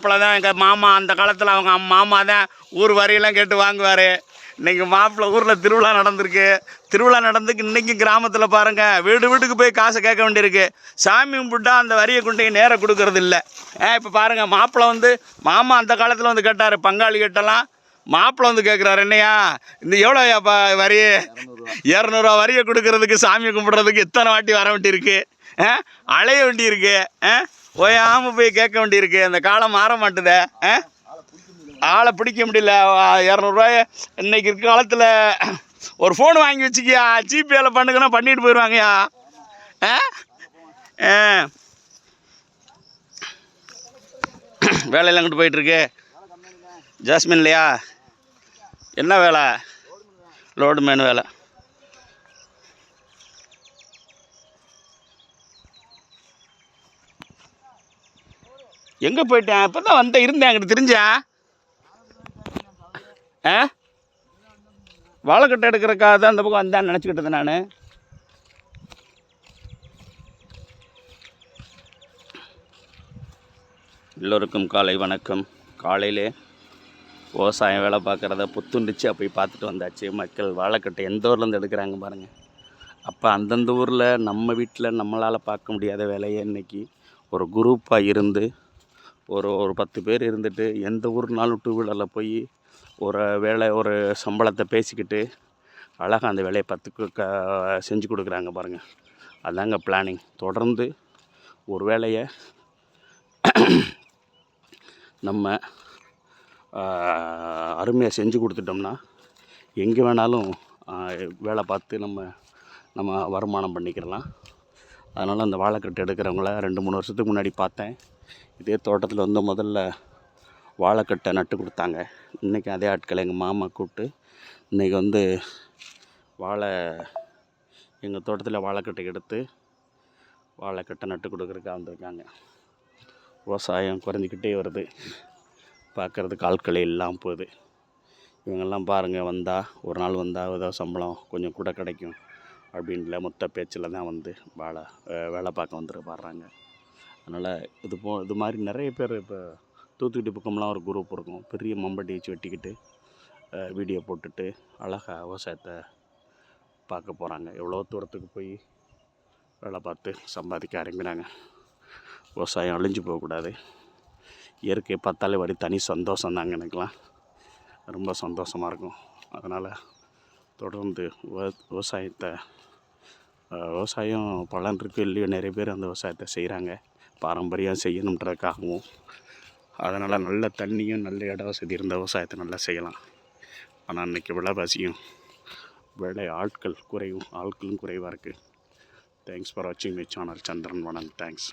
மாப்பிள்ளை தான் எங்கள் மாமா. அந்த காலத்தில் அவங்க மாமா தான் ஊர் வரியெல்லாம் கேட்டு வாங்குவார். இன்றைக்கி மாப்பிள்ளை ஊரில் திருவிழா நடந்திருக்கு. திருவிழா நடந்துக்கு இன்றைக்கி கிராமத்தில் பாருங்கள், வீடு வீட்டுக்கு போய் காசை கேட்க வேண்டியிருக்கு. சாமி கும்பிட்டா அந்த வரியை கொண்டு நேராக கொடுக்கறது இல்லை. இப்போ பாருங்கள், மாப்பிள்ளை வந்து மாமா அந்த காலத்தில் வந்து கேட்டார், பங்காளி கிட்டலாம். மாப்பிள்ளை வந்து கேட்குறாரு, என்னையா இந்த எவ்வளோப்பா வரி? 200 வரியை கொடுக்கறதுக்கு சாமி கும்பிட்றதுக்கு இத்தனை வாட்டி வர வேண்டியிருக்கு, அலைய வேண்டியிருக்கு, ஓயாமல் போய் கேட்க வேண்டியிருக்கு. அந்த காலம் மாற மாட்டுதே. ஆளை பிடிக்க முடியல. 200 இன்னைக்கு இருக்க காலத்தில் ஒரு ஃபோன் வாங்கி வச்சுக்கியா, ஜிபேல பண்ணுங்கன்னா பண்ணிட்டு போயிடுவாங்கய்யா. வேலையெல்லாம் கிட்ட போயிட்டுருக்கு. ஜாஸ்மின் இல்லையா? என்ன வேலை? லோடு மேன் வேலை. எங்கே போயிட்டேன்? இப்போ தான் வந்தேன், இருந்தேன் அங்கிட்டு தெரிஞ்சேன். வாழைக்கட்டை எடுக்கிறக்காக தான் அந்த பக்கம் வந்தேன் நினச்சிக்கிட்டது நான். எல்லோருக்கும் காலை வணக்கம். காலையிலே விவசாயம் வேலை பார்க்குறத புத்துண்டிச்சு போய் பார்த்துட்டு வந்தாச்சு. மக்கள் வாழைக்கட்டை எந்த ஊர்லேருந்து எடுக்கிறாங்க பாருங்கள். அப்போ அந்தந்த ஊரில் நம்ம வீட்டில் நம்மளால் பார்க்க முடியாத வேலையை இன்றைக்கி ஒரு குரூப்பாக இருந்து ஒரு 10 பேர் இருந்துட்டு எந்த ஊர்னாலும் 2 வீலரில் போய் ஒரு சம்பளத்தை பேசிக்கிட்டு அழகாக அந்த வேலையை 10க்கு செஞ்சு கொடுக்குறாங்க பாருங்கள். அதாங்க பிளானிங். தொடர்ந்து ஒரு வேலையை நம்ம அருமையாக செஞ்சு கொடுத்துட்டோம்னா எங்கே வேணாலும் வேலை பார்த்து நம்ம வருமானம் பண்ணிக்கிறலாம். அதனால் அந்த வாழைக்கட்டு எடுக்கிறவங்கள 2-3 வருஷத்துக்கு முன்னாடி பார்த்தேன். இதே தோட்டத்தில் வந்து முதல்ல வாழைக்கட்டை நட்டு கொடுத்தாங்க. இன்றைக்கி அதே ஆட்களை எங்கள் மாமா கூப்பிட்டு இன்றைக்கி வந்து எங்கள் தோட்டத்தில் வாழைக்கட்டை எடுத்து வாழைக்கட்டை நட்டு கொடுக்குறதுக்காக வந்திருக்காங்க. விவசாயம் குறைஞ்சிக்கிட்டே வருது, பார்க்குறதுக்கு ஆட்களே இல்லாமல் போகுது. இவங்கெல்லாம் பாருங்கள், வந்தால் ஒரு நாள் வந்தால் ஏதோ சம்பளம் கொஞ்சம் கூட கிடைக்கும் அப்படின்ல மொத்த பேச்சில் தான் வந்து வேலை பார்க்க வந்துட்டு பாடுறாங்க. அதனால் இது மாதிரி நிறைய பேர் இப்போ தூத்துக்குடி பக்கம்லாம் ஒரு குரூப் இருக்கும். பெரிய மம்பட்டி வச்சு வெட்டிக்கிட்டு வீடியோ போட்டுட்டு அழகாக விவசாயத்தை பார்க்க போகிறாங்க. எவ்வளோ தூரத்துக்கு போய் வேலை பார்த்து சம்பாதிக்க ஆரம்பிக்கிறாங்க. விவசாயம் அழிஞ்சு போகக்கூடாது. இயற்கையை பார்த்தாலே வரி தனி சந்தோஷம் தாங்க. எனக்குலாம் ரொம்ப சந்தோஷமாக இருக்கும். அதனால் தொடர்ந்து விவசாயம் பலன் இருக்குது இல்லையோ, நிறைய பேர் அந்த விவசாயத்தை செய்கிறாங்க பாரம்பரியம் செய்யணுன்றதுக்காகவும். அதனால் நல்ல தண்ணியும் நல்ல இட வசதி இருந்த விவசாயத்தை நல்லா செய்யலாம். ஆனால் இன்றைக்கி விலைவாசியும் ஆட்களும் குறைவாக இருக்குது. தேங்க்ஸ் ஃபார் வாட்சிங் மை சேனல். சந்திரன் வணக்கம். தேங்க்ஸ்.